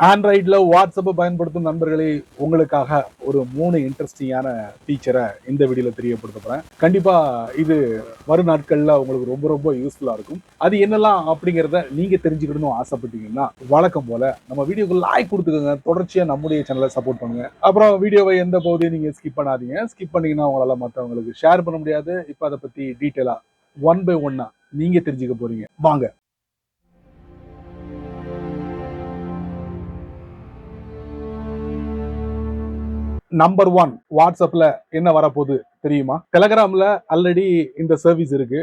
ஆண்ட்ராய்டில் வாட்ஸ்அப்பை பயன்படுத்தும் நண்பர்களே, உங்களுக்காக ஒரு 3 இன்ட்ரெஸ்டிங்கான ஃபீச்சரை இந்த வீடியோவில் தெரியப்படுத்த போகிறேன். கண்டிப்பாக இது வரும் நாட்களில் உங்களுக்கு ரொம்ப ரொம்ப யூஸ்ஃபுல்லாக இருக்கும். அது என்னெல்லாம் அப்படிங்கிறத நீங்கள் தெரிஞ்சுக்கணும்னு ஆசைப்பட்டீங்கன்னா, வழக்கம் போல் நம்ம வீடியோக்கு லைக் கொடுத்துக்கோங்க. தொடர்ச்சியாக நம்முடைய சேனலை சப்போர்ட் பண்ணுங்கள். அப்புறம் வீடியோவை எந்த பகுதியும் நீங்கள் ஸ்கிப் பண்ணாதீங்க. ஸ்கிப் பண்ணிங்கன்னா உங்களால் மற்றவங்களுக்கு ஷேர் பண்ண முடியாது. இப்போ அதை பற்றி டீட்டெயிலாக 1 by 1 நீங்கள் தெரிஞ்சுக்க போகிறீங்க. வாங்க. நம்பர் 1, வாட்ஸ்அப்ல என்ன வரப்போகுது தெரியுமா? டெலகிராம்ல ஆல்ரெடி இந்த சர்வீஸ் இருக்கு.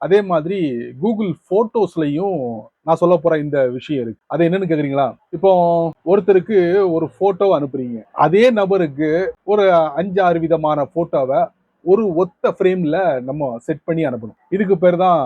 அதே மாதிரி கூகுள் போட்டோஸ்லயும் நான் சொல்ல போற இந்த விஷயம் இருக்கு. அது என்னன்னு கேக்குறீங்களா? இப்போ ஒருத்தருக்கு ஒரு போட்டோ அனுப்புறீங்க. அதே நபருக்கு ஒரு 5-6 விதமான போட்டோவை ஒரு ஒத்த ஃப்ரேம்ல நம்ம செட் பண்ணி அனுப்பணும். இதுக்கு பேர் தான்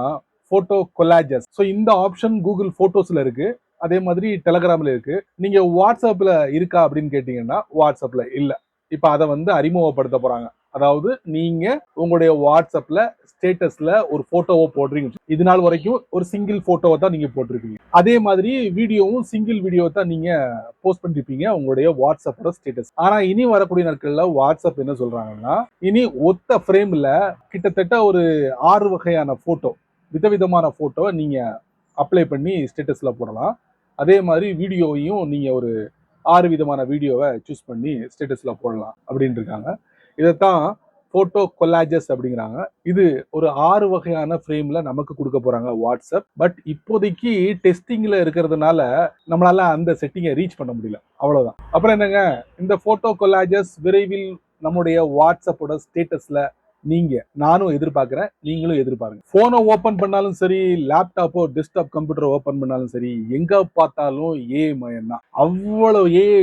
போட்டோ கொலாஜஸ். ஸோ இந்த ஆப்ஷன் கூகுள் போட்டோஸ்ல இருக்கு. அதே மாதிரி டெலகிராம்ல இருக்கு. நீங்க வாட்ஸ்அப்ல இருக்கா அப்படின்னு கேட்டீங்கன்னா வாட்ஸ்அப்ல இல்ல. இப்ப அதை அறிமுகப்படுத்த போறாங்க. அதாவது நீங்க உங்களுடைய வாட்ஸ்அப்ல ஸ்டேட்டஸ்ல ஒரு போட்டோவை போடுறீங்க. இது நாள் வரைக்கும் ஒரு சிங்கிள் போட்டோவை தான் நீங்க போட்டிருப்பீங்க. அதே மாதிரி வீடியோவும் சிங்கிள் வீடியோ தான் நீங்க போஸ்ட் பண்ணிருப்பீங்க உங்களுடைய வாட்ஸ்அப்போட ஸ்டேட்டஸ். ஆனா இனி வரக்கூடிய நாட்கள்ல வாட்ஸ்அப் என்ன சொல்றாங்கன்னா, இனி ஒத்த ஃப்ரேம்ல கிட்டத்தட்ட ஒரு 6 வகையான போட்டோ, விதவிதமான போட்டோ நீங்க அப்ளை பண்ணி ஸ்டேட்டஸ்ல போடலாம். அதே மாதிரி வீடியோவையும் நீங்க ஒரு 6 விதமான வீடியோவை சூஸ் பண்ணி ஸ்டேட்டஸ்ல போடலாம் அப்படின்னு இருக்காங்க. இதைத்தான் போட்டோ கொலாஜஸ் அப்படிங்கிறாங்க. இது ஒரு 6 வகையான ஃப்ரேம்ல நமக்கு கொடுக்க போறாங்க வாட்ஸ்அப். பட் இப்போதைக்கு டெஸ்டிங்ல இருக்கிறதுனால நம்மளால அந்த செட்டிங்கை ரீச் பண்ண முடியல. அவ்வளவுதான். அப்புறம் என்னங்க, இந்த போட்டோ கொலாஜஸ் விரைவில் நம்முடைய வாட்ஸ்அப்போட ஸ்டேட்டஸ்ல நானும் எதிர்பார்க்கிறேன், நீங்களும் எதிர்பாருங்க. போனை ஓபன் பண்ணாலும் சரி, லேப்டாப்போ டெஸ்க்டாப் கம்ப்யூட்டர் ஓபன் பண்ணாலும் சரி, எங்க பார்த்தாலும் ஏஐ மயம் தான். அவ்வளவு ஏஐ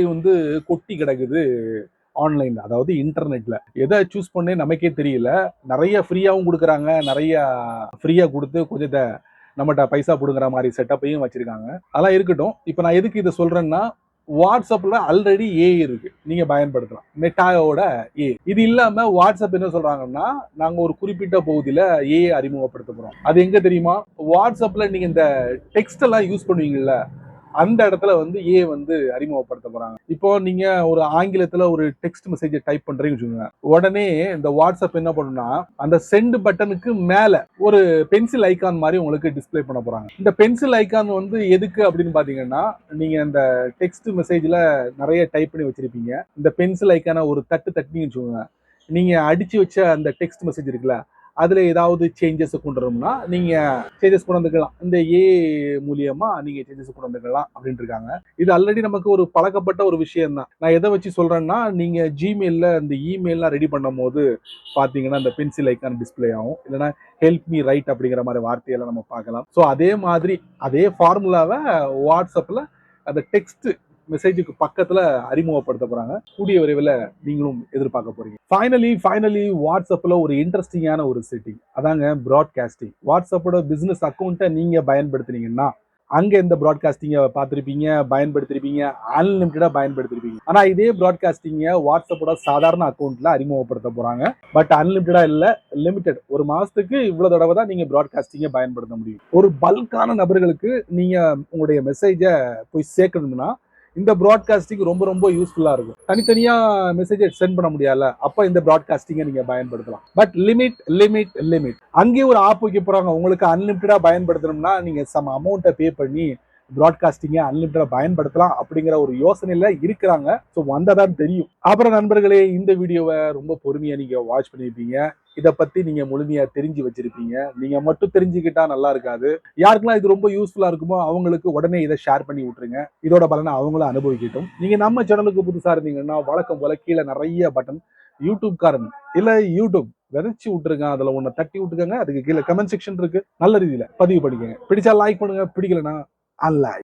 கொட்டி கிடக்குது ஆன்லைன்ல, அதாவது இன்டர்நெட்ல. எதை சூஸ் பண்ணே நமக்கே தெரியல. நிறைய ஃப்ரீயாவும் கொடுக்குறாங்க, நிறைய ஃப்ரீயா கொடுத்து கொஞ்சத்தை நம்மகிட்ட பைசா புடுங்குற மாதிரி செட்டப்பையும் வச்சிருக்காங்க. அதெல்லாம் இருக்கட்டும். இப்ப நான் எதுக்கு இதை சொல்றேன்னா, வாட்ஸ்அப்ல ஆல்ரெடி ஏஐ இருக்கு, நீங்க பயன்படுத்தலாம். மெட்டாவோட ஏஐ. இது இல்லாம வாட்ஸ்அப் என்ன சொல்றாங்கன்னா, நாங்க ஒரு குறிப்பிட்ட பகுதியில ஏஐ அறிமுகப்படுத்த போறோம். அது எங்க தெரியுமா? வாட்ஸ்அப்ல நீங்க இந்த டெக்ஸ்ட் எல்லாம் யூஸ் பண்ணுவீங்கல்ல, அந்த இடத்துல ஏ அறிமுகப்படுத்த போறாங்க. இப்போ நீங்க ஒரு ஆங்கிலத்துல ஒரு டெக்ஸ்ட் மெசேஜ் டைப் பண்றீங்கன்னு வச்சுக்கோங்க, உடனே இந்த வாட்ஸ்அப் என்ன பண்ணுன்னா, அந்த சென்ட் பட்டனுக்கு மேல ஒரு பென்சில் ஐகான் மாதிரி உங்களுக்கு டிஸ்பிளே பண்ண போறாங்க. இந்த பென்சில் ஐகான் எதுக்கு அப்படின்னு பாத்தீங்கன்னா, நீங்க இந்த டெக்ஸ்ட் மெசேஜ்ல நிறைய டைப் பண்ணி வச்சிருப்பீங்க. இந்த பென்சில் ஐக்கான ஒரு தட்டு தட்டினீங்கன்னு வச்சுக்கோங்க, நீங்க அடிச்சு வச்ச அந்த டெக்ஸ்ட் மெசேஜ் இருக்குல்ல, அதுல ஏதாவது சேஞ்சஸ் கொண்டு வரணும்னா நீங்க சேஞ்சஸ் கொண்டு வந்துக்கலாம். இந்த ஏ மூலியமா நீங்க சேஞ்சஸ் கொண்டு வந்துக்கலாம் அப்படின்னு இருக்காங்க. இது ஆல்ரெடி நமக்கு ஒரு பழக்கப்பட்ட ஒரு விஷயம் தான். நான் எதை வச்சு சொல்றேன்னா, நீங்க ஜிமெயில்ல இந்த இமெயில்லாம் ரெடி பண்ணும் போது பாத்தீங்கன்னா இந்த பென்சில் ஐக்கான் டிஸ்பிளே ஆகும். இல்லைன்னா ஹெல்ப் மீ ரைட் அப்படிங்கிற மாதிரி வார்த்தையெல்லாம் நம்ம பார்க்கலாம். ஸோ அதே மாதிரி அதே ஃபார்முலாவை வாட்ஸ்அப்ல அந்த டெக்ஸ்ட் மெசேஜுக்கு பக்கத்துல அறிமுகப்படுத்த போறாங்க. கூடிய விரைவில் நீங்களும் எதிர்பார்க்க போறீங்க. ஃபைனலி வாட்ஸ்அப்ல ஒரு இன்ட்ரெஸ்டிங்கான ஒரு செட்டிங், அதாங்க ப்ராட்காஸ்டிங். வாட்ஸ்அப்போட பிசினஸ் அக்கௌண்ட்டை நீங்க பயன்படுத்துனீங்கன்னா அங்க இந்த ப்ராட்காஸ்டிங்க பார்த்திருப்பீங்க, பயன்படுத்திருப்பீங்க, அன்லிமிட்டடா பயன்படுத்திருப்பீங்க. ஆனா இதே ப்ராட்காஸ்டிங்க வாட்ஸ்அப்போட சாதாரண அக்கௌண்ட்ல அறிமுகப்படுத்த போறாங்க. பட் அன்லிமிட்டடா இல்ல, லிமிடெட். ஒரு மாசத்துக்கு இவ்வளவு தடவை தான் நீங்க ப்ராட்காஸ்டிங்க பயன்படுத்த முடியும். ஒரு பல்கான நபர்களுக்கு நீங்க உங்களுடைய மெசேஜை போய் சேர்க்கணும்னா இந்த ப்ராட்காஸ்டிங் ரொம்ப ரொம்ப யூஸ்ஃபுல்லா இருக்கும். தனித்தனியா மெசேஜ் சென்ட் பண்ண முடியல, அப்ப இந்த ப்ராட்காஸ்டிங்கை நீங்க பயன்படுத்தலாம். But limit. அங்கேயே ஒரு ஆப் வைக்க போறாங்க. உங்களுக்கு அன்லிமிட்டடா பயன்படுத்தணும்னா நீங்க சம் அமௌண்ட்டை பே பண்ணி ப்ராட்காஸ்டிங்கை அன்லிமிட்டடா பயன்படுத்தலாம் அப்படிங்கிற ஒரு யோசனையில இருக்கிறாங்க. ஸோ வந்ததான் தெரியும். அப்புறம் நண்பர்களே, இந்த வீடியோவை ரொம்ப பொறுமையா நீங்க வாட்ச் பண்ணிருப்பீங்க. இதை பத்தி நீங்க முழுமையா தெரிஞ்சு வச்சிருப்பீங்க. நீங்க மட்டும் தெரிஞ்சுக்கிட்டா நல்லா இருக்காது. யாருக்கெல்லாம் இது ரொம்ப யூஸ்ஃபுல்லா இருக்குமோ அவங்களுக்கு உடனே இதை ஷேர் பண்ணி விட்டுருங்க. இதோட பலனை அவங்களும் அனுபவிக்கட்டும். நீங்க நம்ம சேனலுக்கு புதுசா இருந்தீங்கன்னா வழக்கம் போல கீழே நிறைய பட்டன், யூடியூப் காரன் இல்ல யூடியூப் விதைச்சு விட்டுருங்க. அதுல ஒண்ணு தட்டி விட்டுக்கங்க. அதுக்கு கீழே கமெண்ட் செக்ஷன் இருக்கு. நல்ல ரீதியில பதிவு பண்ணிக்கங்க. பிடிச்சா லைக் பண்ணுங்க, பிடிக்கலன்னா அன்லைக்.